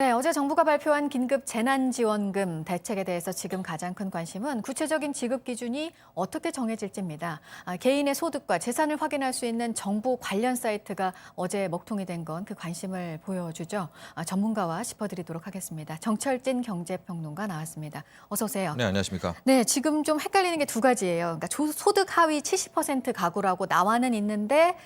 네, 어제 정부가 발표한 긴급 재난지원금 대책에 대해서 지금 가장 큰 관심은 구체적인 지급 기준이 어떻게 정해질지입니다. 개인의 소득과 재산을 확인할 수 있는 정부 관련 사이트가 어제 먹통이 된 건 그 관심을 보여주죠. 전문가와 짚어드리도록 하겠습니다. 정철진 경제평론가 나왔습니다. 어서 오세요. 네, 안녕하십니까. 네, 지금 좀 헷갈리는 게 두 가지예요. 그러니까 소득 하위 70% 가구라고 나와는 있는데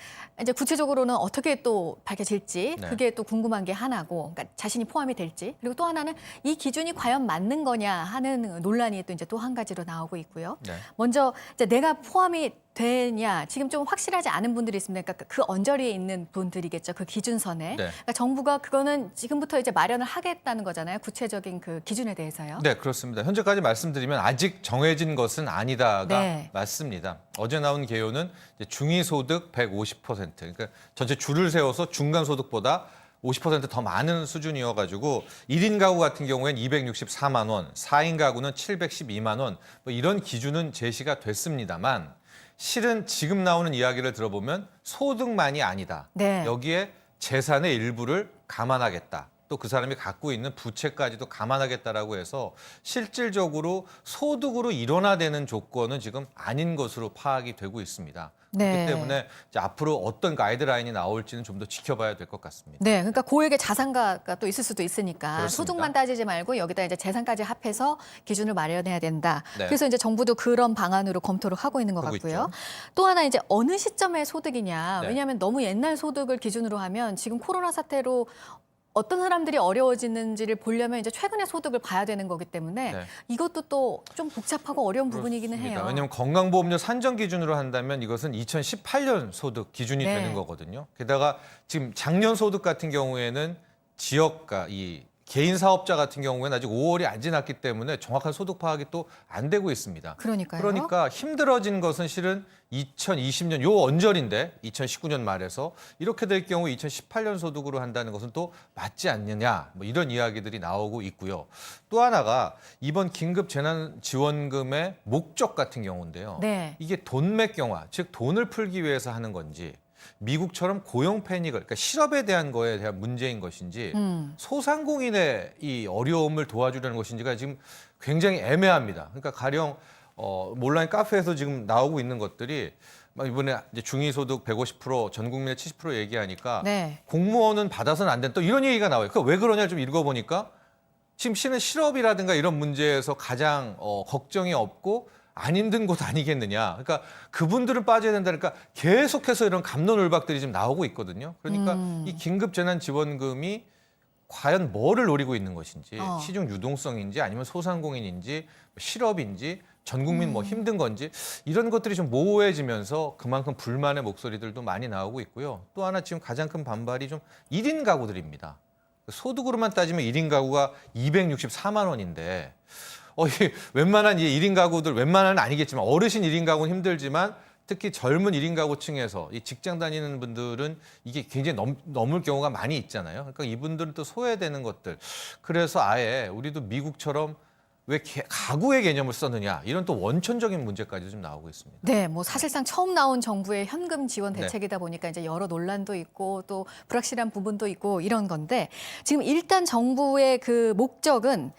이제 구체적으로는 어떻게 또 밝혀질지 네. 그게 또 궁금한 게 하나고, 그러니까 자신이 포함이 될지, 그리고 또 하나는 이 기준이 과연 맞는 거냐 하는 논란이 또 이제 또 한 가지로 나오고 있고요. 네. 먼저 이제 내가 포함이 되냐, 지금 좀 확실하지 않은 분들이 있습니다. 그러니까 그 언저리에 있는 분들이겠죠. 그 기준선에. 네. 그러니까 정부가 그거는 지금부터 이제 마련을 하겠다는 거잖아요. 구체적인 그 기준에 대해서요. 네, 그렇습니다. 현재까지 말씀드리면 아직 정해진 것은 아니다가 네. 맞습니다. 어제 나온 개요는 이제 중위소득 150%, 그러니까 전체 줄을 세워서 중간소득보다 50%더 많은 수준이어가지고 1인 가구 같은 경우엔 264만 원, 4인 가구는 712만 원, 뭐 이런 기준은 제시가 됐습니다만 실은 지금 나오는 이야기를 들어보면 소득만이 아니다. 네. 여기에 재산의 일부를 감안하겠다. 또 그 사람이 갖고 있는 부채까지도 감안하겠다라고 해서 실질적으로 소득으로 일원화되는 조건은 지금 아닌 것으로 파악이 되고 있습니다. 네. 그렇기 때문에 이제 앞으로 어떤 가이드라인이 나올지는 좀 더 지켜봐야 될 것 같습니다. 네, 그러니까 고액의 자산가가 또 있을 수도 있으니까 그렇습니다. 소득만 따지지 말고 여기다 이제 재산까지 합해서 기준을 마련해야 된다. 네. 그래서 이제 정부도 그런 방안으로 검토를 하고 있는 것 하고 같고요. 있죠. 또 하나 이제 어느 시점의 소득이냐. 네. 왜냐하면 너무 옛날 소득을 기준으로 하면 지금 코로나 사태로 어떤 사람들이 어려워지는지를 보려면 이제 최근의 소득을 봐야 되는 거기 때문에 네. 이것도 또 좀 복잡하고 어려운 부분이기는 그렇습니다. 해요. 왜냐하면 건강보험료 산정 기준으로 한다면 이것은 2018년 소득 기준이 네. 되는 거거든요. 게다가 지금 작년 소득 같은 경우에는 지역가 이 개인 사업자 같은 경우에는 아직 5월이 안 지났기 때문에 정확한 소득 파악이 또 안 되고 있습니다. 그러니까요. 그러니까 힘들어진 것은 실은 2020년 요 언저리인데 2019년 말에서 이렇게 될 경우 2018년 소득으로 한다는 것은 또 맞지 않느냐, 뭐 이런 이야기들이 나오고 있고요. 또 하나가 이번 긴급 재난지원금의 목적 같은 경우인데요. 네. 이게 돈맥경화, 즉 돈을 풀기 위해서 하는 건지 미국처럼 고용 패닉을, 그러니까 실업에 대한 거에 대한 문제인 것인지 소상공인의 이 어려움을 도와주려는 것인지가 지금 굉장히 애매합니다. 그러니까 가령 온라인 카페에서 지금 나오고 있는 것들이 막 이번에 이제 중위소득 150%, 전 국민의 70% 얘기하니까 네. 공무원은 받아서는 안 된다. 또 이런 얘기가 나와요. 그 왜 그러냐 좀 읽어보니까 지금 실은 실업이라든가 이런 문제에서 가장 걱정이 없고 안 힘든 곳 아니겠느냐. 그러니까 그분들은 빠져야 된다니까 계속해서 이런 갑론을박들이 지금 나오고 있거든요. 그러니까 이 긴급재난지원금이 과연 뭐를 노리고 있는 것인지, 시중 유동성인지 아니면 소상공인인지 실업인지 전 국민 뭐 힘든 건지 이런 것들이 좀 모호해지면서 그만큼 불만의 목소리들도 많이 나오고 있고요. 또 하나 지금 가장 큰 반발이 좀 1인 가구들입니다. 소득으로만 따지면 1인 가구가 264만 원인데 이 웬만한 이 1인 가구들, 웬만한은 아니겠지만 어르신 1인 가구는 힘들지만 특히 젊은 1인 가구층에서 이 직장 다니는 분들은 이게 굉장히 넘을 경우가 많이 있잖아요. 그러니까 이분들은 또 소외되는 것들. 그래서 아예 우리도 미국처럼 왜 가구의 개념을 썼느냐 이런 또 원천적인 문제까지 좀 나오고 있습니다. 네, 뭐 사실상 처음 나온 정부의 현금 지원 네. 대책이다 보니까 이제 여러 논란도 있고 또 불확실한 부분도 있고 이런 건데, 지금 일단 정부의 그 목적은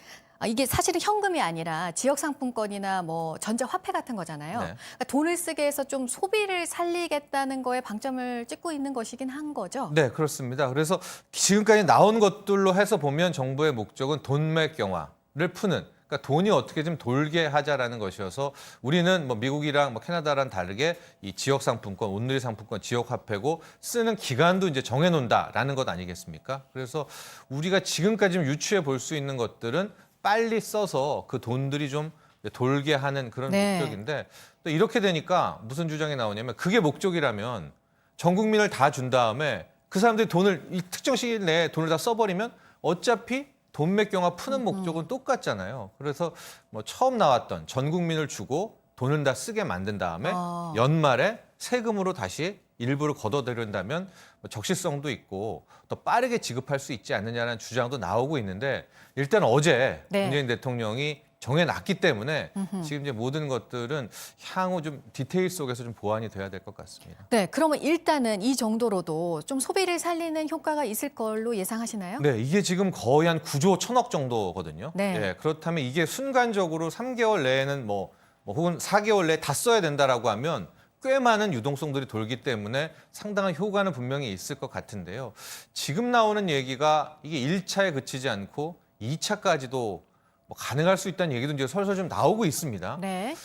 이게 사실은 현금이 아니라 지역 상품권이나 뭐 전자 화폐 같은 거잖아요. 네. 그러니까 돈을 쓰게 해서 좀 소비를 살리겠다는 거에 방점을 찍고 있는 것이긴 한 거죠. 네, 그렇습니다. 그래서 지금까지 나온 것들로 해서 보면 정부의 목적은 돈맥경화를 푸는, 그러니까 돈이 어떻게 좀 돌게 하자라는 것이어서 우리는 뭐 미국이랑 뭐 캐나다랑 다르게 이 지역 상품권, 온누리 상품권, 지역 화폐고 쓰는 기간도 이제 정해놓는다라는 것 아니겠습니까? 그래서 우리가 지금까지 좀 유추해 볼 수 있는 것들은 빨리 써서 그 돈들이 좀 돌게 하는 그런 네. 목적인데 또 이렇게 되니까 무슨 주장이 나오냐면 그게 목적이라면 전 국민을 다 준 다음에 그 사람들이 돈을 이 특정 시일 내에 돈을 다 써버리면 어차피 돈맥경화 푸는 목적은 똑같잖아요. 그래서 뭐 처음 나왔던 전 국민을 주고 돈을 다 쓰게 만든 다음에 연말에 세금으로 다시 일부를 걷어들인다면 뭐 적시성도 있고 더 빠르게 지급할 수 있지 않느냐는 주장도 나오고 있는데 일단 어제 네. 문재인 대통령이 정해놨기 때문에 지금 이제 모든 것들은 향후 좀 디테일 속에서 좀 보완이 돼야 될 것 같습니다. 네, 그러면 일단은 이 정도로도 좀 소비를 살리는 효과가 있을 걸로 예상하시나요? 네, 이게 지금 거의 한 9조 1천억 정도거든요. 네. 예, 그렇다면 이게 순간적으로 3개월 내에는 뭐 혹은 4개월 내에 다 써야 된다라고 하면 꽤 많은 유동성들이 돌기 때문에 상당한 효과는 분명히 있을 것 같은데요. 지금 나오는 얘기가 이게 1차에 그치지 않고 2차까지도 뭐 가능할 수 있다는 얘기도 이제 설설 좀 나오고 있습니다. 네.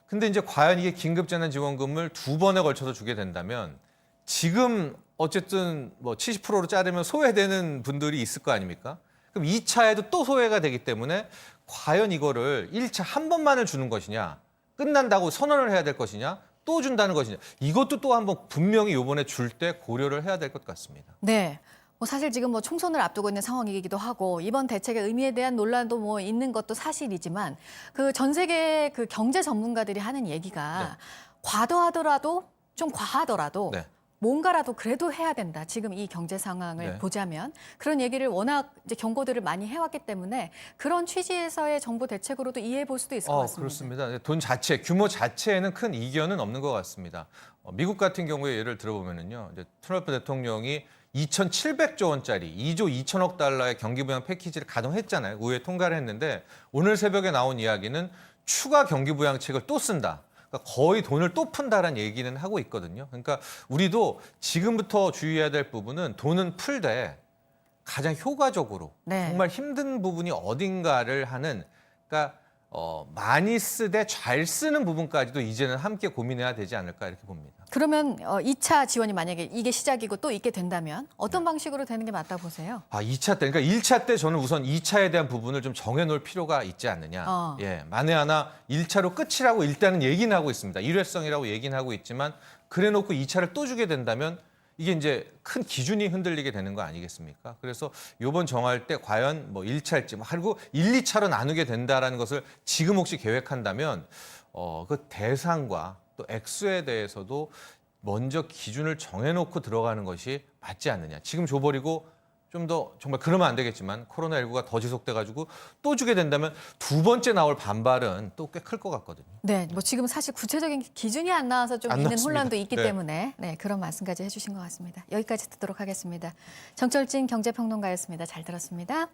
근데 이제 과연 이게 긴급재난지원금을 2번에 걸쳐서 주게 된다면 지금 어쨌든 뭐 70%로 자르면 소외되는 분들이 있을 거 아닙니까? 그럼 2차에도 또 소외가 되기 때문에 과연 이거를 1차 한 번만을 주는 것이냐, 끝난다고 선언을 해야 될 것이냐, 또 준다는 것이냐, 이것도 또 한번 분명히 이번에 줄 때 고려를 해야 될 것 같습니다. 네. 뭐 사실 지금 뭐 총선을 앞두고 있는 상황이기도 하고 이번 대책의 의미에 대한 논란도 뭐 있는 것도 사실이지만 그 전 세계 그 경제 전문가들이 하는 얘기가 네. 과도하더라도 좀 과하더라도 네. 뭔가라도 그래도 해야 된다. 지금 이 경제 상황을 네. 보자면 그런 얘기를 워낙 이제 경고들을 많이 해왔기 때문에 그런 취지에서의 정부 대책으로도 이해해 볼 수도 있을 것 같습니다. 그렇습니다. 돈 자체, 규모 자체에는 큰 이견은 없는 것 같습니다. 미국 같은 경우에 예를 들어보면은요, 이제 트럼프 대통령이 2,700조 원짜리 2조 2천억 달러의 경기부양 패키지를 가동했잖아요. 의회 통과를 했는데 오늘 새벽에 나온 이야기는 추가 경기부양책을 또 쓴다. 그러니까 거의 돈을 또 푼다라는 얘기는 하고 있거든요. 그러니까 우리도 지금부터 주의해야 될 부분은 돈은 풀되 가장 효과적으로 네. 정말 힘든 부분이 어딘가를 하는, 그러니까 많이 쓰되 잘 쓰는 부분까지도 이제는 함께 고민해야 되지 않을까 이렇게 봅니다. 그러면 2차 지원이 만약에 이게 시작이고 또 있게 된다면 어떤 방식으로 되는 게 맞다고 보세요? 2차 때, 그러니까 1차 때 저는 우선 2차에 대한 부분을 좀 정해놓을 필요가 있지 않느냐. 예, 만에 하나 1차로 끝이라고 일단은 얘기는 하고 있습니다. 일회성이라고 얘기는 하고 있지만 그래놓고 2차를 또 주게 된다면 이게 이제 큰 기준이 흔들리게 되는 거 아니겠습니까? 그래서 요번 정할 때 과연 뭐 1차일지, 그리고 1, 2차로 나누게 된다라는 것을 지금 혹시 계획한다면 그 대상과 또 액수에 대해서도 먼저 기준을 정해놓고 들어가는 것이 맞지 않느냐. 지금 줘버리고 좀 더 정말 그러면 안 되겠지만 코로나19가 더 지속돼가지고 또 주게 된다면 두 번째 나올 반발은 또 꽤 클 것 같거든요. 네, 뭐 지금 사실 구체적인 기준이 안 나와서 좀 안 있는 나왔습니다. 혼란도 있기 네. 때문에 네, 그런 말씀까지 해주신 것 같습니다. 여기까지 듣도록 하겠습니다. 정철진 경제평론가였습니다. 잘 들었습니다.